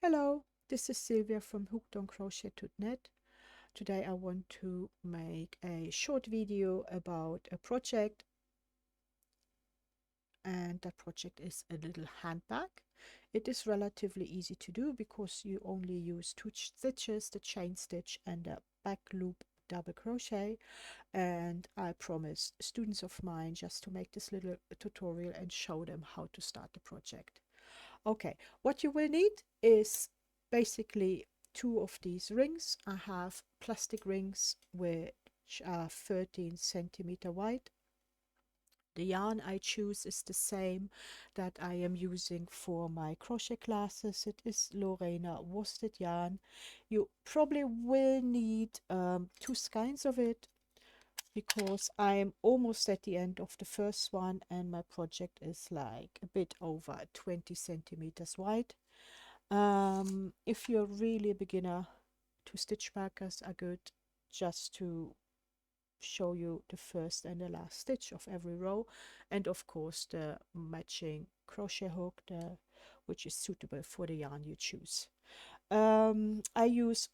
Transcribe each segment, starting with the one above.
Hello, this is Sylvia from HookedOnCrochet.net. Today I want to make a short video about a project, and that project is a little handbag. It is relatively easy to do because you only use two stitches, the chain stitch and the back loop double crochet, and I promised students of mine just to make this little tutorial and show them how to start the project. Okay, what you will need is basically two of these rings. I have plastic rings which are 13 centimeter wide. The yarn I choose is the same that I am using for my crochet classes. It is Lorena worsted yarn. You probably will need two skeins of it because I'm almost at the end of the first one and my project is like a bit over 20 centimeters wide. If you're really a beginner, two stitch markers are good just to show you the first and the last stitch of every row, and of course the matching crochet hook which is suitable for the yarn you choose. I use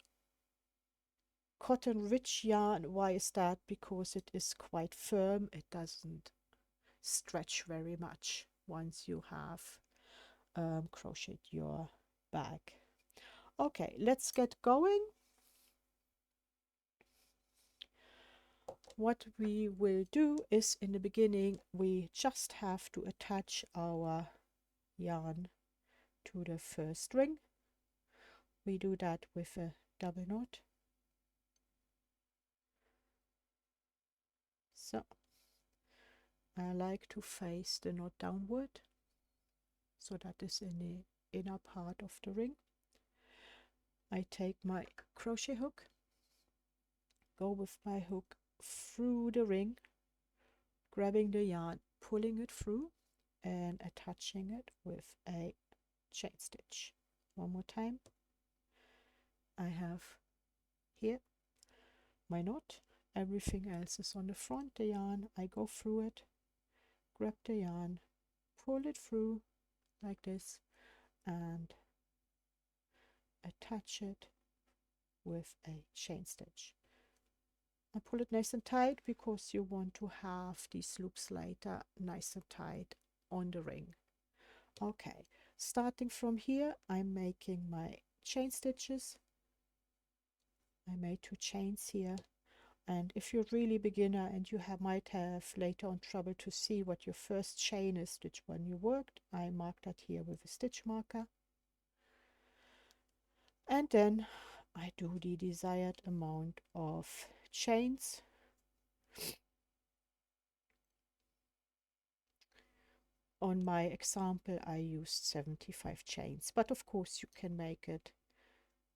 cotton rich yarn. Why is that? Because it is quite firm. It doesn't stretch very much once you have crocheted your bag. Okay, let's get going. What we will do is, in the beginning, we just have to attach our yarn to the first ring. We do that with a double knot. So I like to face the knot downward, so that is in the inner part of the ring. I take my crochet hook, go with my hook through the ring, grabbing the yarn, pulling it through and attaching it with a chain stitch. One more time. I have here my knot, everything else is on the front. The yarn, I go through it, grab the yarn, pull it through like this and attach it with a chain stitch. I pull it nice and tight because you want to have these loops later nice and tight on the ring. Okay, starting from here, I'm making my chain stitches. I made 2 chains here, and if you're really beginner and you might have later on trouble to see what your first chain is, which one you worked, I mark that here with a stitch marker, and then I do the desired amount of chains. On my example I used 75 chains, but of course you can make it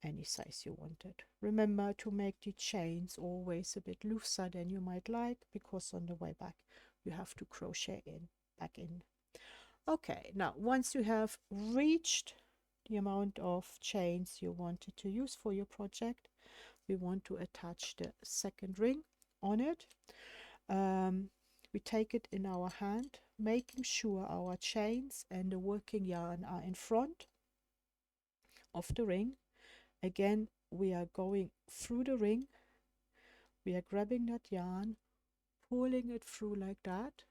any size you wanted. Remember to make the chains always a bit looser than you might like, because on the way back you have to crochet back in. Okay, now once you have reached the amount of chains you wanted to use for your project, we want to attach the second ring on it. We take it in our hand, making sure our chains and the working yarn are in front of the ring. Again, we are going through the ring, we are grabbing that yarn, pulling it through like that.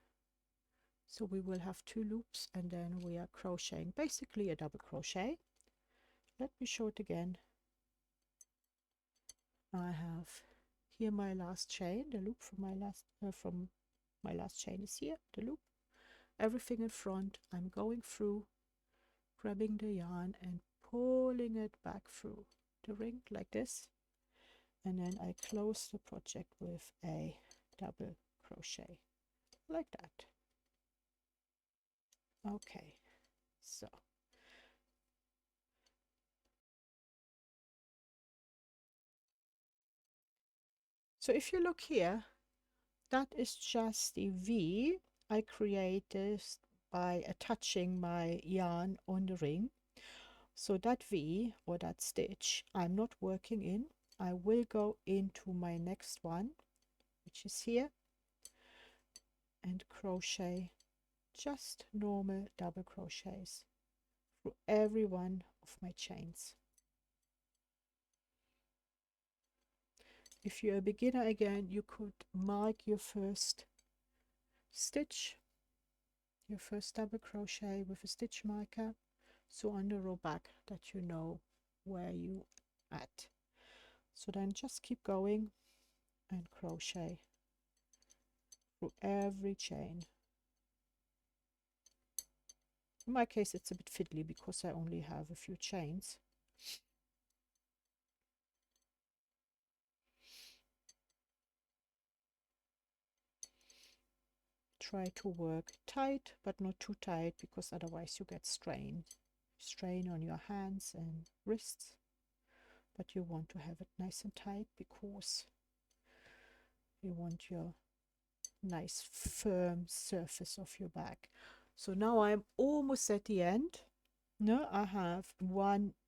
So we will have 2 loops and then we are crocheting, basically a double crochet. Let me show it again. I have here my last chain, the loop from my last chain is here, the loop. Everything in front, I'm going through, grabbing the yarn and pulling it back through the ring like this, and then I close the project with a double crochet like that. Okay, so if you look here, that is just the V I created by attaching my yarn on the ring. So that V, or that stitch, I'm not working in. I will go into my next one, which is here, and crochet just normal double crochets through every one of my chains. If you're a beginner again, you could mark your first stitch, your first double crochet with a stitch marker, so on the row back that you know where you at. So then just keep going and crochet through every chain. In my case it's a bit fiddly because I only have a few chains. Try to work tight but not too tight, because otherwise you get strain on your hands and wrists. But you want to have it nice and tight because you want your nice firm surface of your bag. So now I'm almost at the end. No, I have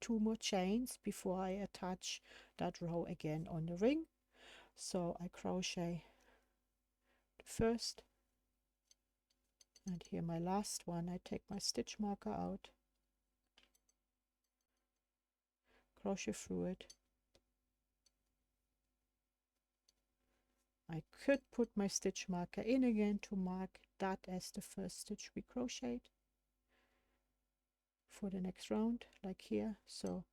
two more chains before I attach that row again on the ring. So I crochet the first, and here my last one. I take my stitch marker out, crochet through it. I could put my stitch marker in again to mark that as the first stitch we crocheted for the next round, like here. So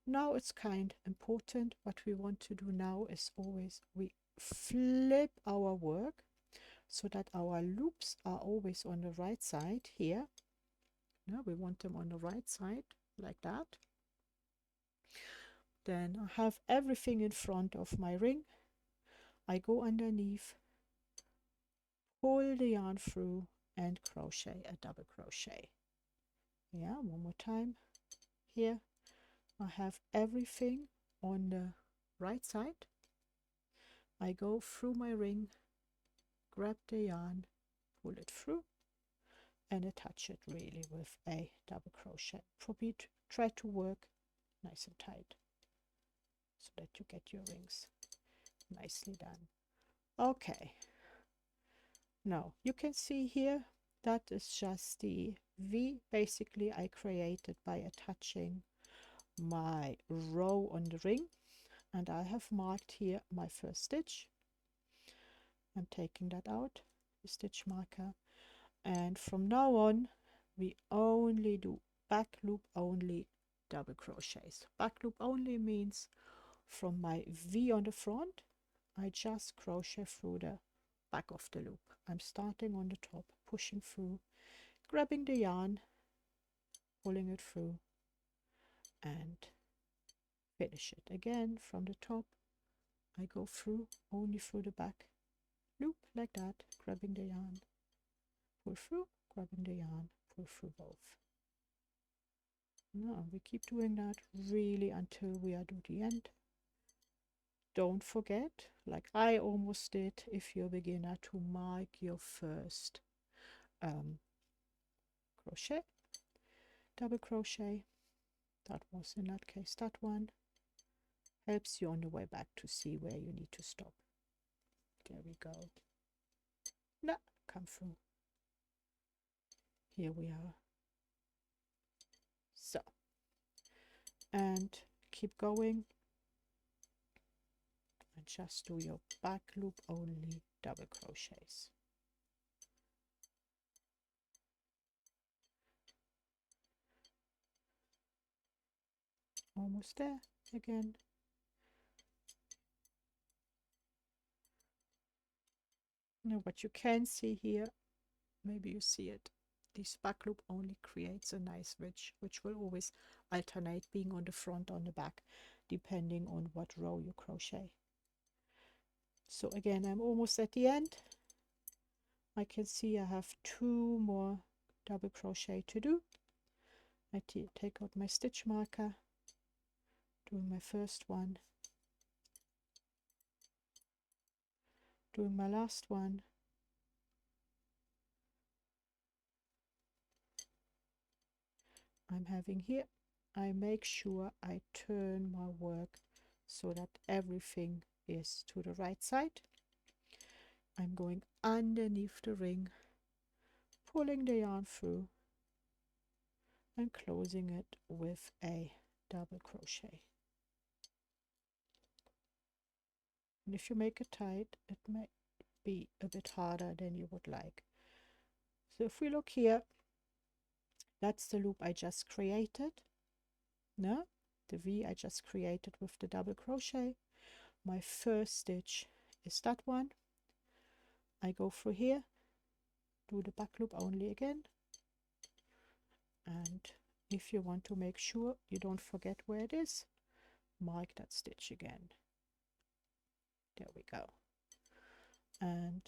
now it's kind of important. What we want to do now is always we flip our work so that our loops are always on the right side here. No, we want them on the right side like that. Then I have everything in front of my ring. I go underneath, pull the yarn through and crochet a double crochet. Yeah, one more time. Here I have everything on the right side. I go through my ring, grab the yarn, pull it through and attach it really with a double crochet. Probably try to work nice and tight so that you get your rings nicely done. Okay, now you can see here that is just the V basically I created by attaching my row on the ring, and I have marked here my first stitch. I'm taking that out, the stitch marker, and from now on we only do back loop only double crochets. Back loop only means from my V on the front I just crochet through the back of the loop. I'm starting on the top, pushing through, grabbing the yarn, pulling it through and finish it again from the top. I go through only through the back loop like that, grabbing the yarn, pull through, grabbing the yarn, pull through both. Now we keep doing that really until we are to the end. Don't forget, like I almost did, if you're a beginner, to mark your first crochet, double crochet. That was in that case that one. Helps you on the way back to see where you need to stop. There we go. Now come through. Here we are. So, and keep going and just do your back loop only double crochets. Almost there again. Now what you can see here, maybe you see it, this back loop only creates a nice ridge, which will always alternate being on the front or on the back, depending on what row you crochet. So again, I'm almost at the end. I can see I have two more double crochet to do. I take out my stitch marker, doing my first one, doing my last one, I'm having here, I make sure I turn my work so that everything is to the right side. I'm going underneath the ring, pulling the yarn through, and closing it with a double crochet. And if you make it tight, it may be a bit harder than you would like. So if we look here, that's the loop I just created. No? The V I just created with the double crochet. My first stitch is that one. I go through here, do the back loop only again, and if you want to make sure you don't forget where it is, mark that stitch again. There we go. And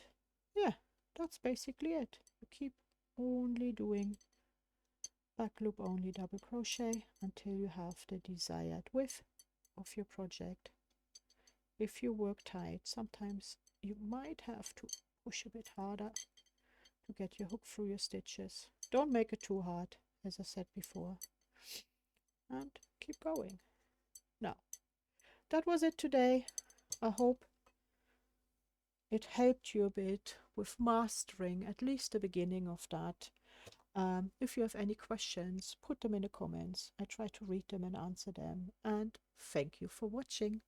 yeah, that's basically it. You keep only doing back loop only double crochet until you have the desired width of your project. If you work tight, sometimes you might have to push a bit harder to get your hook through your stitches. Don't make it too hard, as I said before, and keep going. Now, that was it today. I hope it helped you a bit with mastering at least the beginning of that. If you have any questions, put them in the comments. I try to read them and answer them. And thank you for watching.